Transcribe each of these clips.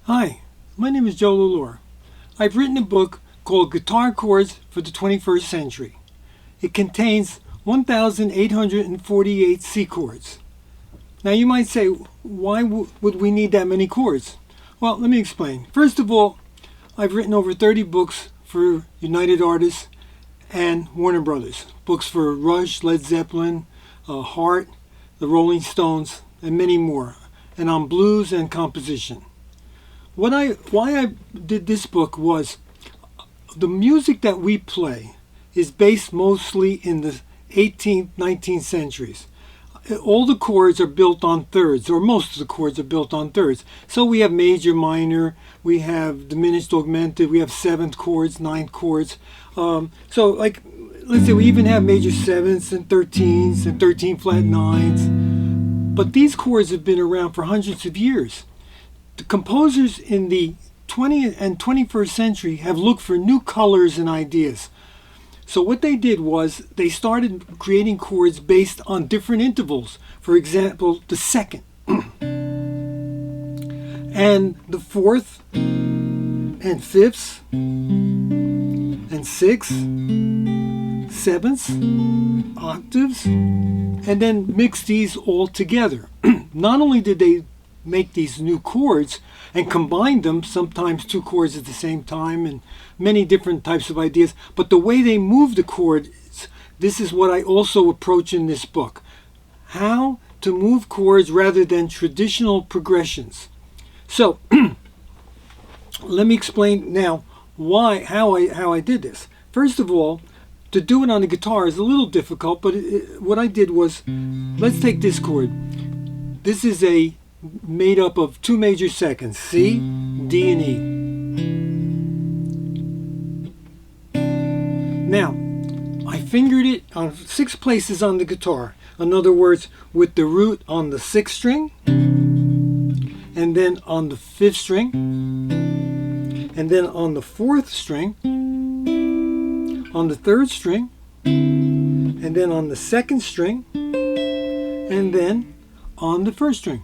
Hi, my name is Joe Lalore. I've written a book called Guitar Chords for the 21st Century. It contains 1,848 C chords. Now you might say, why would we need that many chords? Well, let me explain. First of all, I've written over 30 books for United Artists and Warner Brothers. Books for Rush, Led Zeppelin, Heart, the Rolling Stones, and many more. And on blues and composition. Why I did this book was the music that we play is based mostly in the 18th, 19th centuries. All the chords are built on thirds, or most of the chords are built on thirds. So we have major, minor, we have diminished, augmented, we have seventh chords, ninth chords. So like, let's say we even have major sevenths and 13s and 13 flat nines. But these chords have been around for hundreds of years. The composers in the 20th and 21st century have looked for new colors and ideas. So what they did was they started creating chords based on different intervals. For example, the second and the fourth and fifths and sixths, sevenths, octaves, and then mix these all together. Not only did they make these new chords and combine them, sometimes two chords at the same time, and many different types of ideas, but the way they move the chords, this is what I also approach in this book. How to move chords rather than traditional progressions. So let me explain now how I did this. First of all, to do it on the guitar is a little difficult, but what I did was, let's take this chord. This is made up of two major seconds, C, D, and E. Now, I fingered it on 6 places on the guitar. In other words, with the root on the 6th string, and then on the 5th string, and then on the 4th string, on the 3rd string, and then on the 2nd string, and then on the 1st string.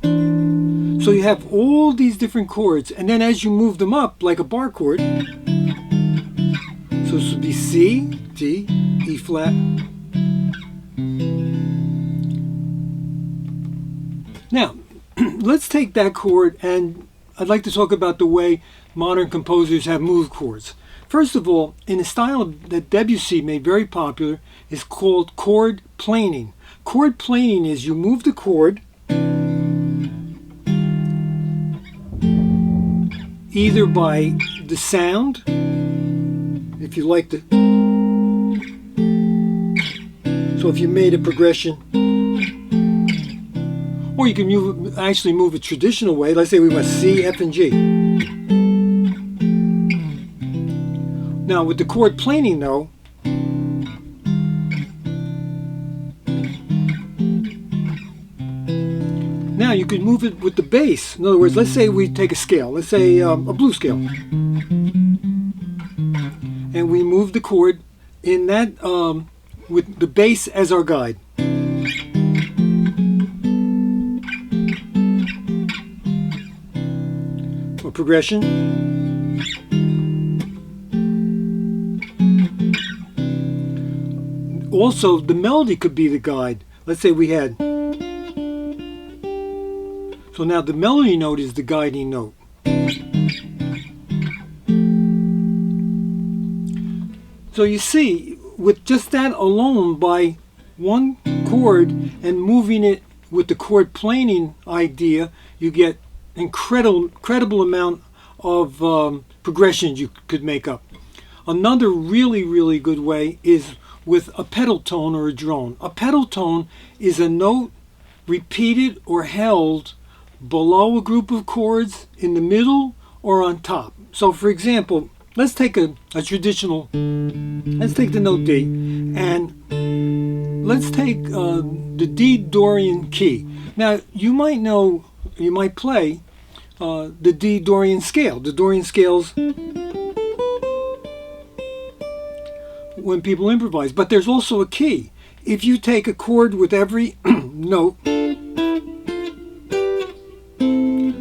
So you have all these different chords, and then as you move them up like a bar chord, so this would be C, D, E flat. Now, let's take that chord, and I'd like to talk about the way modern composers have moved chords. First of all, in a style that Debussy made very popular, is called chord planing. Chord planing is you move the chord either by the sound, if you like so if you made a progression, or you can actually move a traditional way. Let's say we went C, F, and G. Now with the chord planing though, now you can move it with the bass. In other words, let's say we take a scale. Let's say a blues scale. And we move the chord in that with the bass as our guide. Or progression. Also, the melody could be the guide. Let's say we had. So now the melody note is the guiding note. So you see, with just that alone, by one chord and moving it with the chord planing idea, you get incredible amount of progressions you could make up. Another really good way is with a pedal tone or a drone. A pedal tone is a note repeated or held below a group of chords, in the middle, or on top. So for example, let's take a traditional, let's take the note D, and let's take the D Dorian key. Now you might play the D Dorian scale. The Dorian scales when people improvise, but there's also a key. If you take a chord with every note,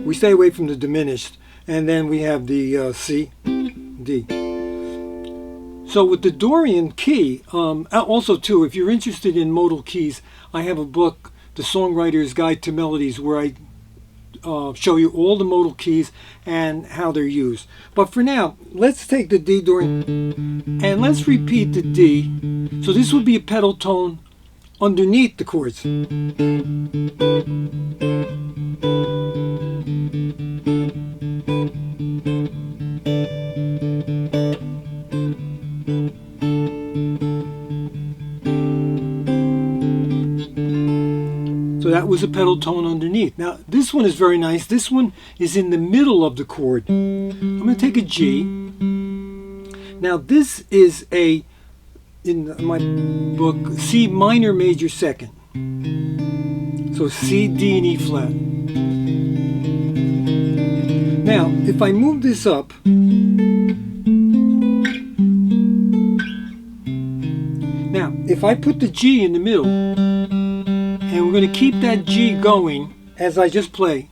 we stay away from the diminished, and then we have the C, D. So with the Dorian key, also too, if you're interested in modal keys, I have a book, The Songwriter's Guide to Melodies, where I show you all the modal keys and how they're used. But for now, let's take the D Dorian and let's repeat the D. So this would be a pedal tone underneath the chords. So that was a pedal tone underneath. Now this one is very nice. This one is in the middle of the chord. I'm going to take a G. Now this is a, in my book, C minor major second. So C, D, and E flat. Now if I move this up, now if I put the G in the middle, and we're going to keep that G going as I just play.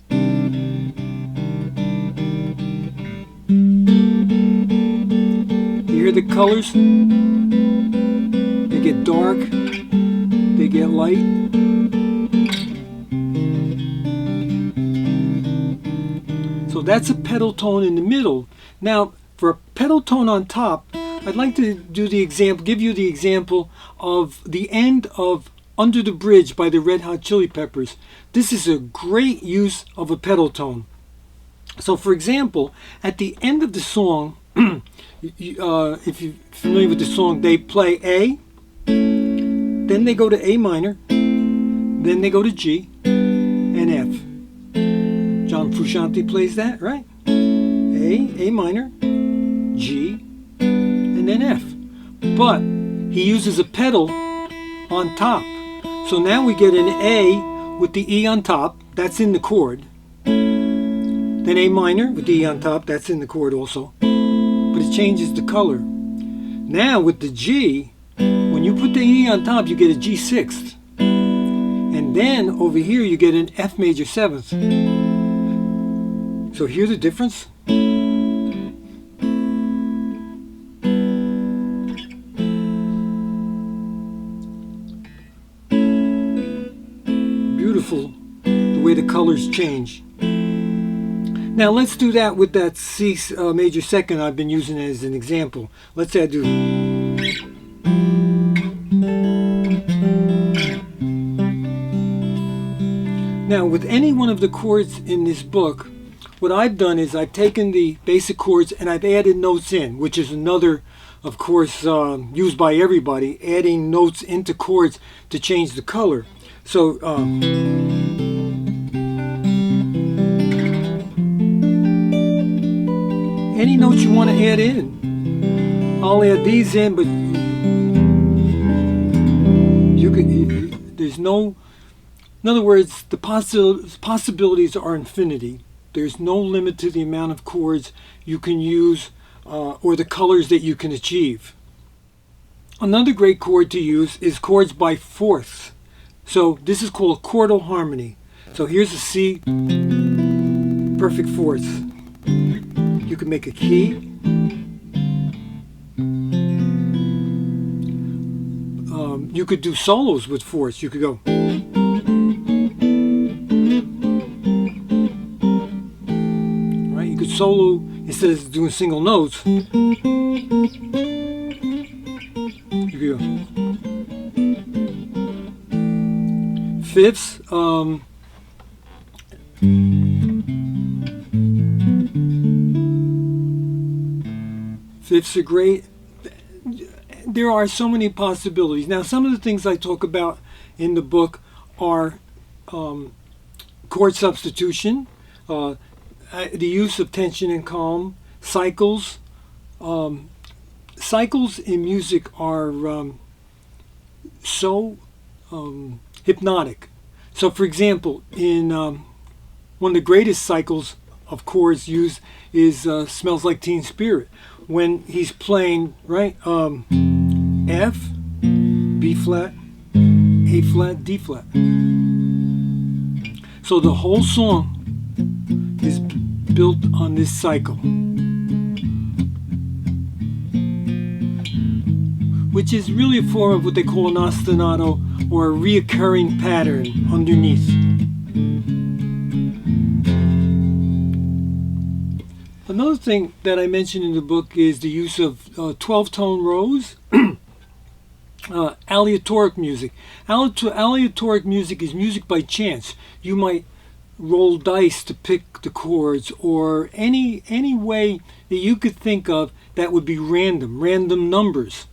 You hear the colors? They get dark, they get light. So that's a pedal tone in the middle. Now, for a pedal tone on top, I'd like to do the example, give you the example of the end of Under the Bridge by the Red Hot Chili Peppers. This is a great use of a pedal tone. So for example, at the end of the song, if you're familiar with the song, they play A, then they go to A minor, then they go to G and F. John Frusciante plays that, right? A minor, G, and then F. But he uses a pedal on top. So now we get an A with the E on top, that's in the chord. Then A minor with the E on top, that's in the chord also. But it changes the color. Now with the G, when you put the E on top, you get a G sixth. And then over here you get an F major seventh. So hear the difference? Beautiful the way the colors change. Now let's do that with that C major second I've been using as an example. Let's say I do. Now with any one of the chords in this book, what I've done is I've taken the basic chords and I've added notes in, which is another, of course, used by everybody, adding notes into chords to change the color. So any notes you want to add in, I'll add these in, but you could, there's no, in other words, the possibilities are infinity. There's no limit to the amount of chords you can use or the colors that you can achieve. Another great chord to use is chords by fourths. So this is called chordal harmony. So here's a C perfect fourths. You can make a key. You could do solos with fourths. You could go. Right? You could solo instead of doing single notes. You could go. Fifths, fifths are great. There are so many possibilities. Now, some of the things I talk about in the book are chord substitution, the use of tension and calm, cycles. Cycles in music are so hypnotic. So for example, in one of the greatest cycles of chords used is Smells Like Teen Spirit. When he's playing, right, F, B flat, A flat, D flat. So the whole song is built on this cycle, which is really a form of what they call an ostinato, or a reoccurring pattern underneath. Another thing that I mentioned in the book is the use of 12-tone rows. Aleatoric music. Aleatoric music is music by chance. You might roll dice to pick the chords, or any way that you could think of that would be random numbers.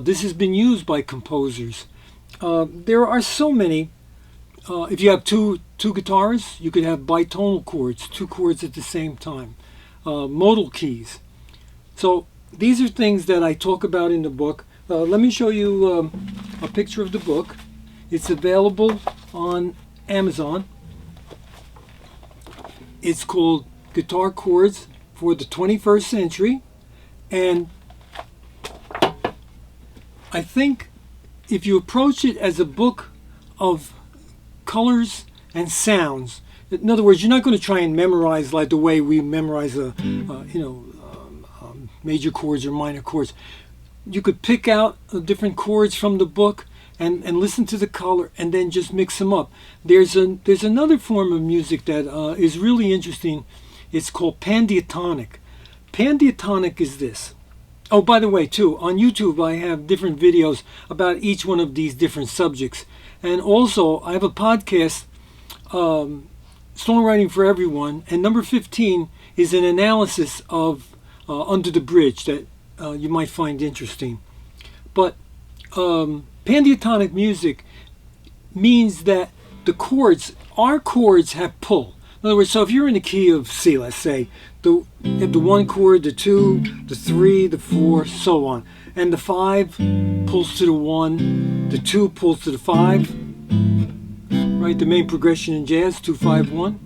This has been used by composers. There are so many. If you have two guitars, you could have bitonal chords, two chords at the same time. Modal keys. So these are things that I talk about in the book. Let me show you a picture of the book. It's available on Amazon. It's called Guitar Chords for the 21st Century, and I think if you approach it as a book of colors and sounds, in other words, you're not going to try and memorize like the way we memorize major chords or minor chords. You could pick out different chords from the book and listen to the color and then just mix them up. There's another form of music that is really interesting. It's called Pandiatonic. Pandiatonic is this. Oh, by the way, too, on YouTube I have different videos about each one of these different subjects. And also, I have a podcast, Songwriting for Everyone, and number 15 is an analysis of Under the Bridge that you might find interesting. But Pandiatonic music means that our chords have pull. In other words, so if you're in the key of C, let's say, the 1 chord, the 2, the 3, the 4, so on. And the 5 pulls to the 1, the 2 pulls to the 5, right? The main progression in jazz, 2, 5, 1.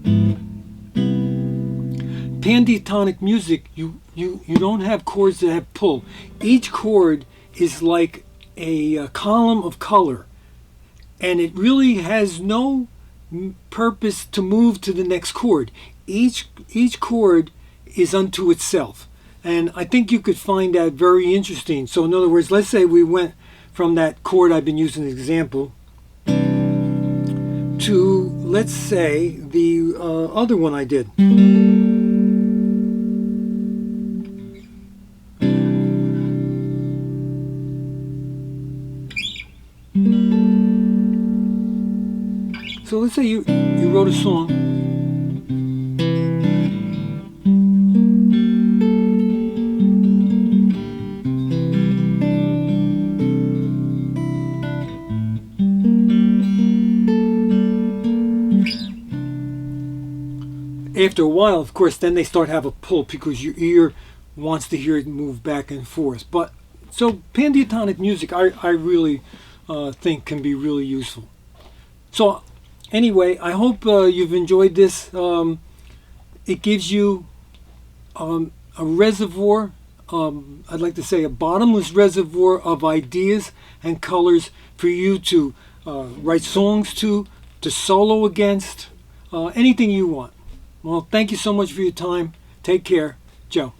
Pandiatonic music, you don't have chords that have pull. Each chord is like a column of color, and it really has no purpose to move to the next chord. Each chord is unto itself, and I think you could find that very interesting. So in other words, let's say we went from that chord I've been using as an example to, let's say, the other one I did. So let's say you wrote a song. After a while, of course, then they start to have a pull because your ear wants to hear it move back and forth. But so Pandiatonic music, I really think can be really useful. So anyway, I hope you've enjoyed this. It gives you a reservoir, I'd like to say a bottomless reservoir of ideas and colors for you to write songs to solo against, anything you want. Well, thank you so much for your time. Take care. Joe.